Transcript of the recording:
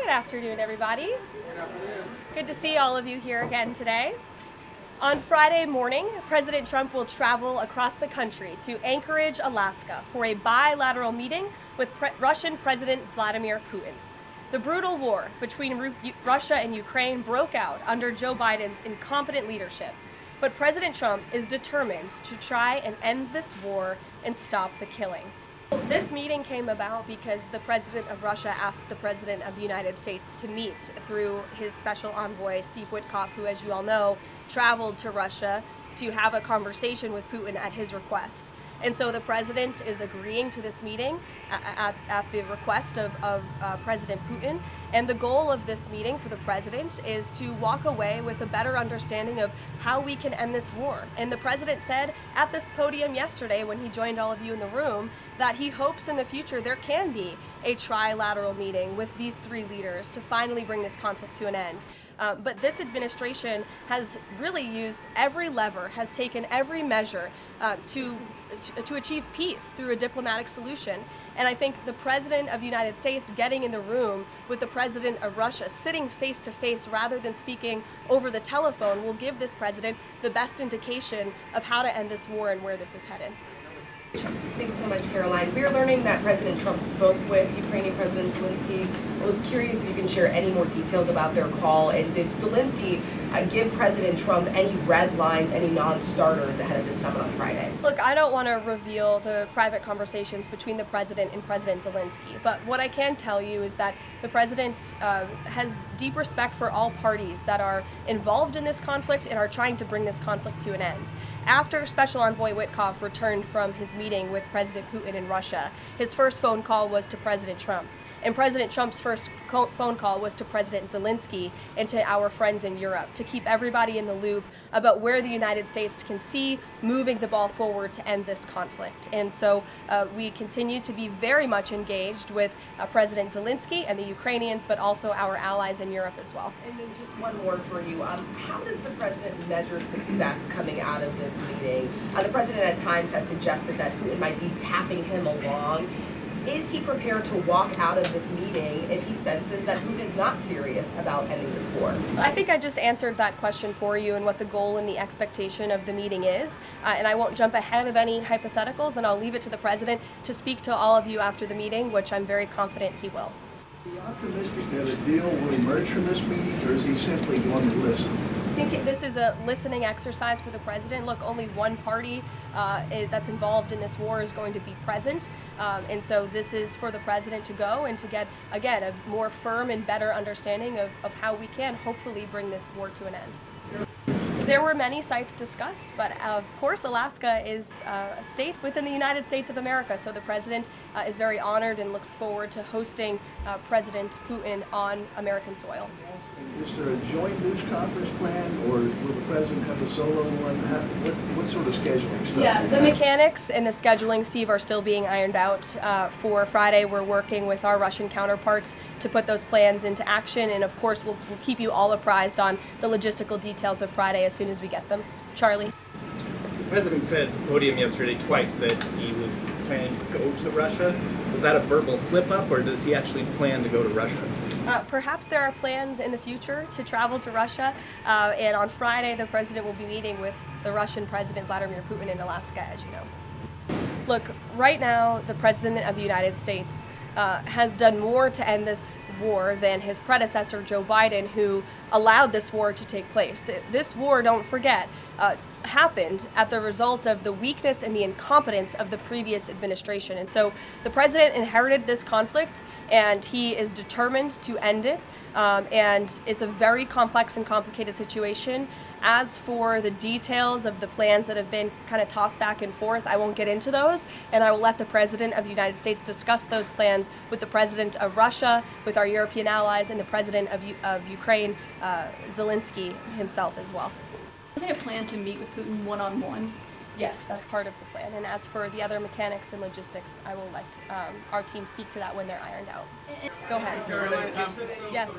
Good afternoon, everybody. Good to see all of you here again today. On Friday morning, President Trump will travel across the country to Anchorage, Alaska for a bilateral meeting with Russian President Vladimir Putin. The brutal war between Russia and Ukraine broke out under Joe Biden's incompetent leadership, but President Trump is determined to try and end this war and stop the killing. This meeting came about because the President of Russia asked the President of the United States to meet through his special envoy, Steve Witkoff, who, as you all know, traveled to Russia to have a conversation with Putin at his request. And so the President is agreeing to this meeting at the request of President Putin. And the goal of this meeting for the President is to walk away with a better understanding of how we can end this war. And the President said at this podium yesterday when he joined all of you in the room that he hopes in the future there can be a trilateral meeting with these three leaders to finally bring this conflict to an end. But this administration has really used every lever, has taken every measure to achieve peace through a diplomatic solution. And I think the President of the United States getting in the room with the President of Russia, sitting face to face rather than speaking over the telephone, will give this President the best indication of how to end this war and where this is headed. Thank you so much, Caroline. We're learning that President Trump spoke with Ukrainian President Zelensky. I was curious if you can share any more details about their call, and did Zelensky give President Trump any red lines, any non-starters ahead of this summit on Friday? Look, I don't want to reveal the private conversations between the President and President Zelensky, but what I can tell you is that the President has deep respect for all parties that are involved in this conflict and are trying to bring this conflict to an end. After Special Envoy Witkoff returned from his meeting with President Putin in Russia, his first phone call was to President Trump. And President Trump's first phone call was to President Zelensky and to our friends in Europe to keep everybody in the loop about where the United States can see moving the ball forward to end this conflict. And so we continue to be very much engaged with President Zelensky and the Ukrainians, but also our allies in Europe as well. And then just one more for you. How does the President measure success coming out of this meeting? The President at times has suggested that Putin might be tapping him along. Is he prepared to walk out of this meeting if he senses that Putin is not serious about ending this war? I think I just answered that question for you and what the goal and the expectation of the meeting is. And I won't jump ahead of any hypotheticals, and I'll leave it to the President to speak to all of you after the meeting, which I'm very confident he will. Are you optimistic that a deal will emerge from this meeting, or is he simply going to listen? I think this is a listening exercise for the President. Look, only one party that's involved in this war is going to be present. And so this is for the President to go and to get, again, a more firm and better understanding of how we can hopefully bring this war to an end. There were many sites discussed, but of course Alaska is a state within the United States of America, so the President is very honored and looks forward to hosting President Putin on American soil. Is there a joint news conference plan, or will the President have a solo one? What sort of scheduling stuff? Yeah, the mechanics and the scheduling, Steve, are still being ironed out. For Friday, we're working with our Russian counterparts to put those plans into action, and of course we'll keep you all apprised on the logistical details of Friday as soon as we get them. Charlie? The President said at the podium yesterday twice that he was planning to go to Russia. Was that a verbal slip-up, or does he actually plan to go to Russia? Perhaps there are plans in the future to travel to Russia, and on Friday the President will be meeting with the Russian President Vladimir Putin in Alaska, as you know. Look, right now the President of the United States has done more to end this war than his predecessor Joe Biden, who allowed this war to take place. This war, don't forget, happened at the result of the weakness and the incompetence of the previous administration. And so the President inherited this conflict, and he is determined to end it. And it's a very complex and complicated situation. As for the details of the plans that have been kind of tossed back and forth, I won't get into those, and I will let the President of the United States discuss those plans with the President of Russia, with our European allies, and the President of Ukraine, Zelensky himself as well. Is there a plan to meet with Putin one-on-one? Yes, that's part of the plan. And as for the other mechanics and logistics, I will let our team speak to that when they're ironed out. Go ahead. Yes.